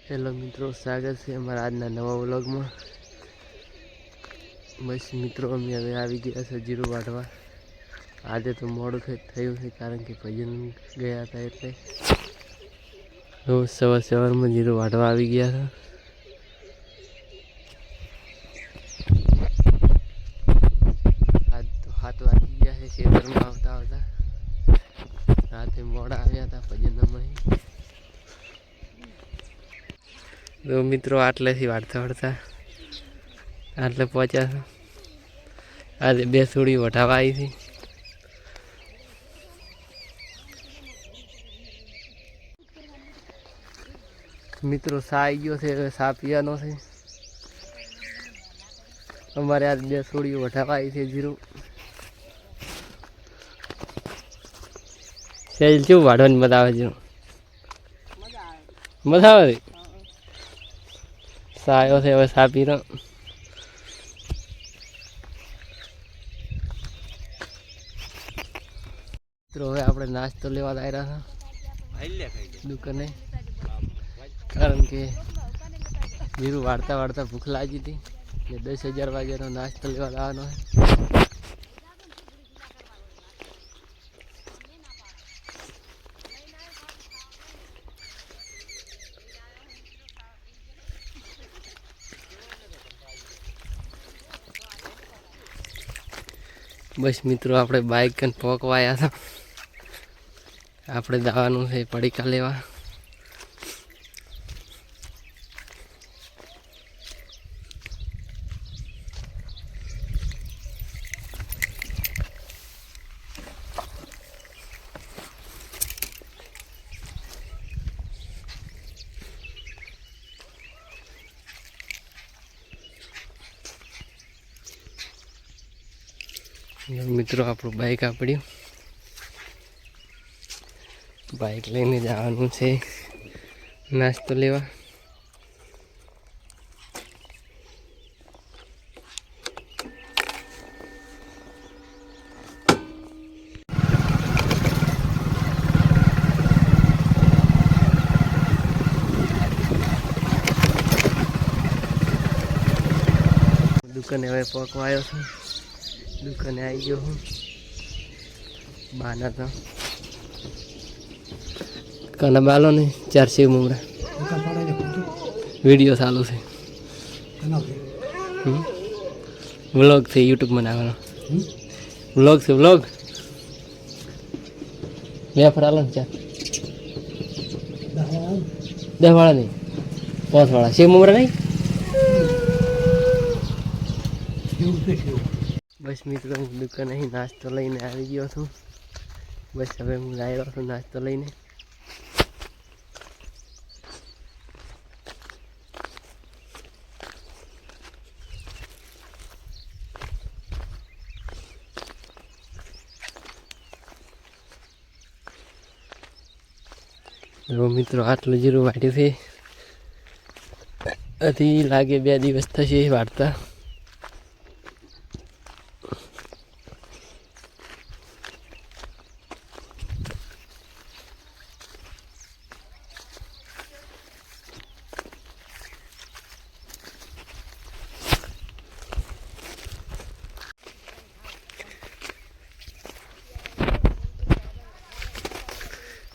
Hello मित्रों, स्वागत है हमारा आज नवा व्लॉग में। बस मित्रों अमे हवे आवी गया छे जीरु वाटवा। आज तो मोडું थयुं छे कारण के भजन गया था एटले रोज सवार में जीरु वाटवा आवी गया था। आज तो 7 वागी गया है खेतर में आवता आवता। राते मोड़ा आव्या था भजन में। तो मित्रों आटले थी वाटता वाटता आटले पहुंचा था। आज 2 सूड़ी वठावा आई थी। मित्रों सा आई गयो छे, हवे सा पीવાનો छे। अमारे आज 2 सूड़ी वठावा आई थी जीरु सेल क्यों वाढવાની મજા આવે છે? મજા આવે सा आयो छे, हवे सा पीरो। मित्रों हवे आपणे नाश्तो लेवा आव्या था दुकाने कारण के जीरु वाड़ता वाड़ता भूख लागी थी। 10,000 वाग्यानो नाश्तो लेवा लावવાનો है। बस मित्रों आपणे बाइक कन पोकवाया था। आपणे जवानुं है पड़ीका लेवा। मित्रों आपणुं बाइक आपड्युं। बाइक लईने जवानुं छे नास्तो लेवा। दुकाने हवे पोकवा आव्यो छुं। दुकाने आई गयो हूँ बाना था काना बालो ने 4 सेव मुमरा वीडियो चालू से व्लॉग से यूट्यूब में नाखवानो व्लॉग से व्लॉग वेफर आलो ने 4 10 वाला नहीं 5 वाला सेव मुमरा नहीं। बस मित्रों दुकान ही नाश्तो लईने आई गयो छुं। बस हवे हूँ आव्यो छुं नाश्तो लईने। तो मित्रों आटलू जीरु वाट्युं छे। हजी लागे 2 दिवस थशे वाटता।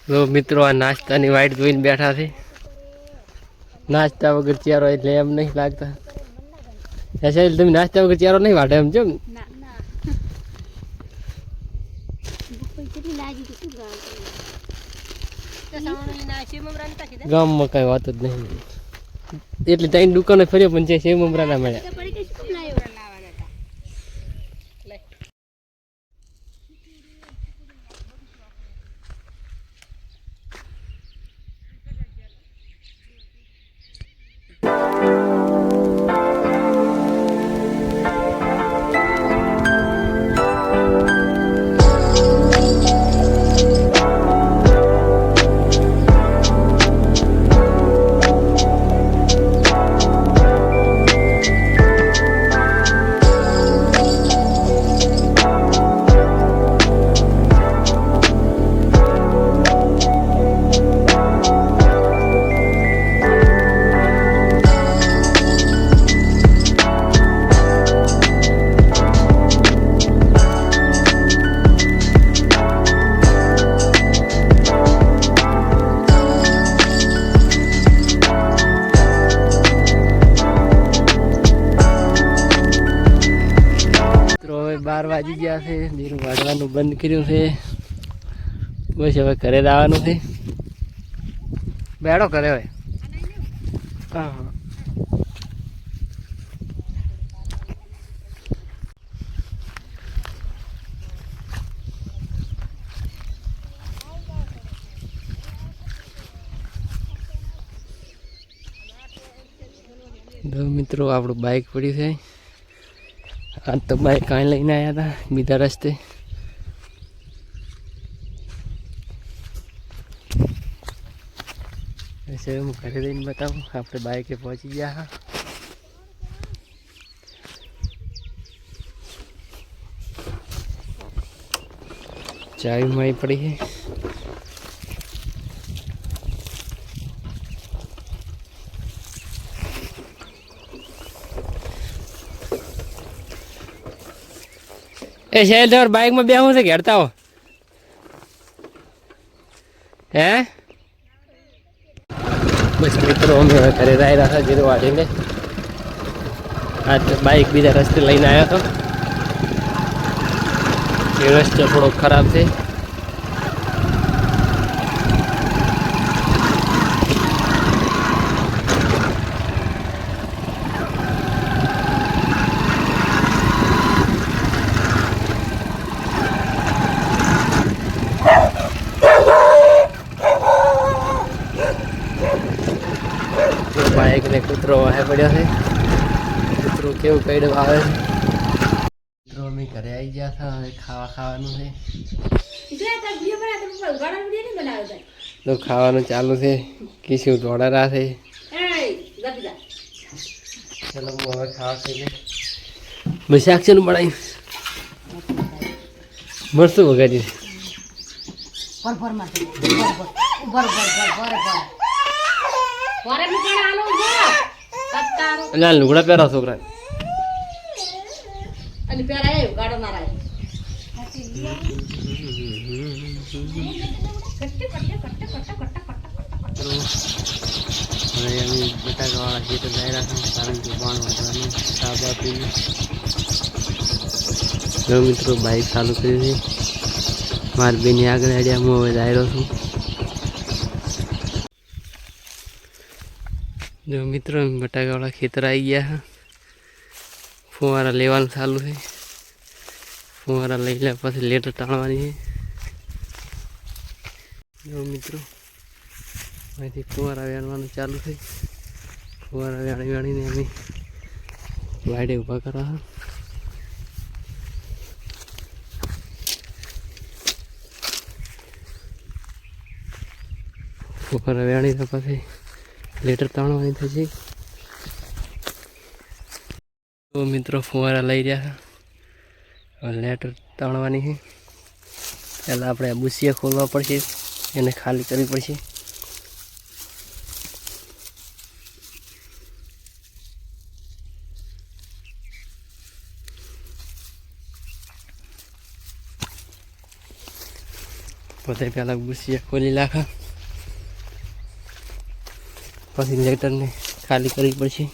तो मित्रों आ नाश्ता नी वाइट जोईने बैठा थे। नाश्ता वगर चारो एटले एम नहीं लागता। ऐसे तुम नाश्ता वगर चारो नहीं वाटे एम जो गाम में कई बात ज नहीं एटले तईन दुकाने फर्यो पण सेव ममरा ना मळ्या। 12 વાગી ગયા છે. જીરું વાળવાનું બંધ કર્યું છે. બસ હવે ઘરે જવાનું છે. બેડો કરે હવે. હા હા. મિત્રો આપણું બાઇક પડ્યું છે. આજ તો બાઇક કાંઈ લઈને આવ્યા હતા બીજા રસ્તે. હું ઘરે જઈને બતાવું. આપણે બાઇકે પહોંચી ગયા હા. ચાવી મારી પડી છે. એ શૈલ બાઇક માં બેહું છે ઘેરતા હો હે. બસ મિત્રો અમે હવે ઘરે આવી રહ્યા હતા જીરું વાળીને. આજ તો બાઇક બીજા રસ્તે લઈને આવ્યો હતો. એ રસ્તો થોડો ખરાબ છે. બાઇક ને કૂતરો વાહે પડ્યો છે. કૂતરો કેવું કઈડું આવે છે. મિત્રો અમે ઘરે આવી ગયા હતા. હવે ખાવાનું છે તો ખાવાનું ચાલુ છે. કીશું દોડારા છે. ચલો હું હવે ખાવા થઈ ગઈ. બસ શાકનું બનાવી મરસું વગાડી લુગડા પહેરા છોકરા બટાકાવાળા ખેતર લઈ રહ્યા કારણ કે પાણ વધવાનું સાબા પીને. મિત્રો બાઇક ચાલુ કર્યું છે. મારી બેની આગળ આડ્યા હું હવે જઈ રહ્યો છું. જો મિત્રો બટાકાવાળા ખેતર આવી ગયા. ફુવારા લેવાનું ચાલુ છે. ફુવારા લઈ લે પછી લેટર ટાળવાની છે. જો મિત્રો અહીંથી ફુવારા વેણવાનું ચાલુ છે. ફુવારા વેણીને અમે વાડે ઊભા કરવા. ફુવારા વેણી પછી લેટર તાણવાની થશે. તો મિત્રો ફુવારા લઈ રહ્યા. હવે લેટર તાણવાની છે. પહેલાં આપણે આ બુસિયા ખોલવા પડશે. એને ખાલી કરવી પડશે. પોતે પહેલાં બુસિયા ખોલી નાખા. પછી લેટરને ખાલી કરવી પડશે.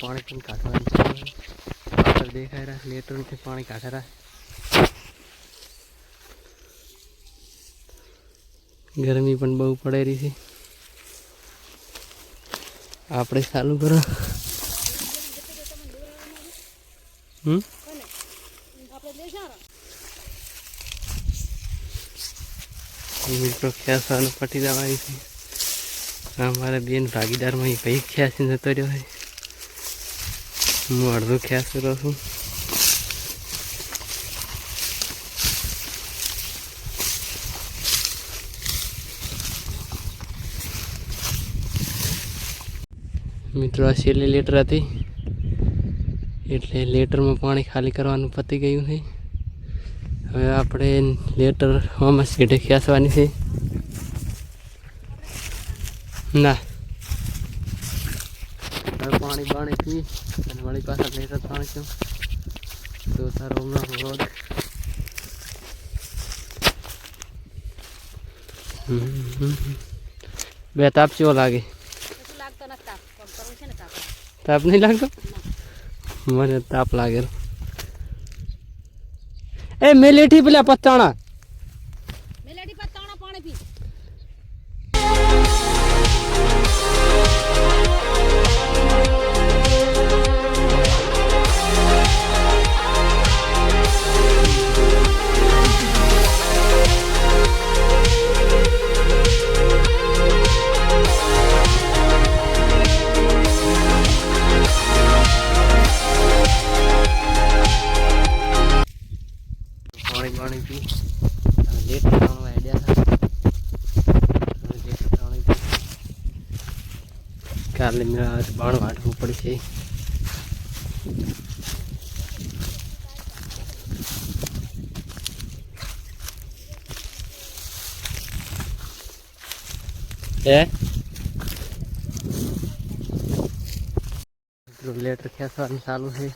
પાણી પણ કાઢવાનું ચાલુ આગળ દેખાય રહ્યા. લેટરથી પાણી કાઢે રહ્યા. ગરમી પણ બહુ પડે રહી છે. આપણે ચાલુ કરો. મિત્રો ખેંચવાનું પટી જવાની છે. અમારા બેન ભાગીદારમાં ભાઈ ખેંચી જતો રહ્યો છે. હું અડધો ખેંચતો રહું છું. મિત્રો આ છેલ્લી લેટર હતી એટલે લેટરમાં પાણી ખાલી કરવાનું પતી ગયું છે. હવે આપણે લેટર આમાં સીધે ખેંચવાની છે. ના હવે પાણી બાણી પી અને વળી પાછા લેટર પાણીશું તો તારો હમણાં વ્લોગ બે તાપ કેવો લાગે? તાપ નહીં લાગતો? મને તાપ લાગે. એ મેલેઠી પેલા પત્તાણા પાણી પી. પાણી પી લેટ કરવાનું આઈડિયા થાય. કાલે મેળા બાણ વાટવું પડશે. લેટર ખેંચવાનું ચાલુ છે.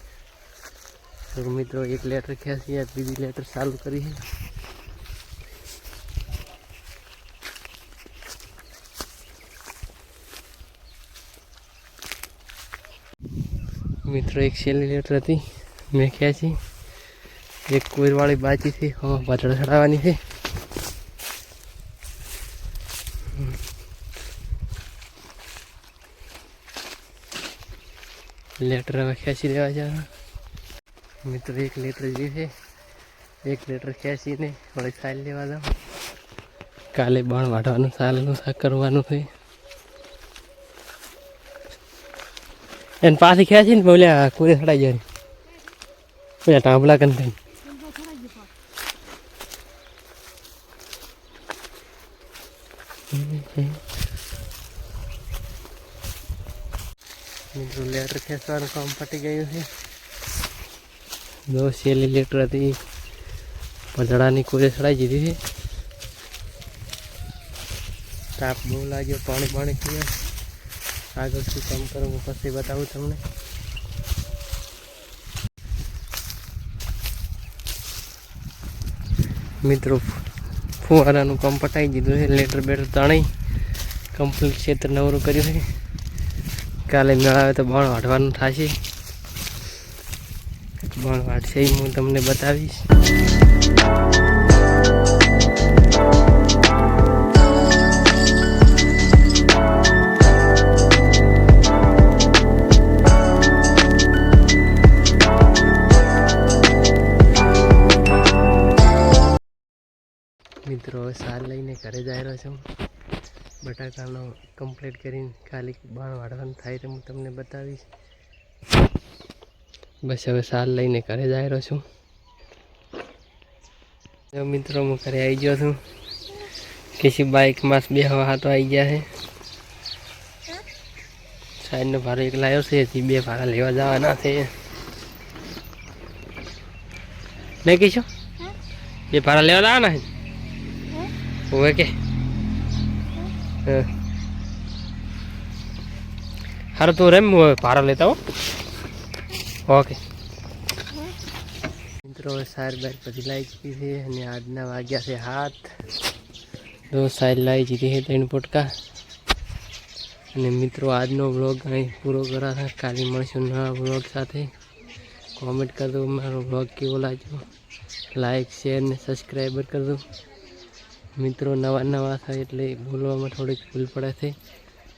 તો મિત્રો એક લેટર ખેંચીએ બીજી લેટર ચાલુ કરી. મિત્રો એક છેલ્લી લેટર હતી મેં ખેંચી. એક કોઈરવાળી બાકી છે પાછળ ચડાવવાની છે. લેટર હવે ખેંચી દેવા છે. મિત્રો એક લેટર જે છે એક લેટર ખેંચીને વળી સાલ લેવા જાઉં. કાલે બાણ વાટવાનું સાલનું શાક કરવાનું છે. એને પાછી ખેંચીને બોલ્યા કોરે ચડાઈ જાય પેલા ટાંબલા કંઈ. મિત્રો લેટર ખેંચવાનું કામ પટી ગયું છે. દો છેલ્લી લેટર હતી પધડાની કોરે ચડાઈ દીધી છે. તાપ બહુ લાગ્યો પાણી પાણી પીએ. આગળ શું કામ કરું હું પછી બતાવું તમને. મિત્રો ફુવારાનું કામ પટાઈ દીધું છે. લેટર બેટર તણાઈ કમ્પ્લીટ ક્ષેત્ર નવરું કર્યું છે. કાલે મેળ આવે તો બાણ વાટવાનું થશે. બાણ વાટશે એ હું તમને બતાવીશ. મિત્રો હવે સાર લઈને ઘરે જઈ રહ્યો છું. બટાકાનો કમ્પ્લીટ કરીને ખાલી બાણ વાળવાનું થાય તો હું તમને બતાવીશ. બસ હવે સાર લઈને ઘરે જઈ રહ્યો છું. મિત્રો હું ઘરે આવી ગયો છું. કિસી બાઇકમાં બે હવા હાથો આવી ગયા છે. સાઈડનો ભાડો એક લાવ્યો છે. હજી બે ભાડા લેવા જવાના છે. નહીં કહીશો બે ભાડા લેવા જવાના છે. હોય કે હારું તો રેમ ભાડા લેતા હો. ઓકે મિત્રો સાર બાર બધી લાવી દીધી છે અને આજના વાગ્યા છે 7. દો સાર લાવી દીધી છે 3 પોટકા. અને મિત્રો આજનો વ્લોગ અહીં પૂરો કરા था. કાલે મળશું નવા વ્લોગ સાથે. કોમેન્ટ કરજો મારો વ્લોગ કેવો લાગ્યો. લાઈક શેર ને સબસ્ક્રાઈબર કરજો. મિત્રો નવા થાય એટલે બોલવામાં થોડીક ભૂલ પડે છે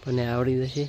પણ આવડી જશે.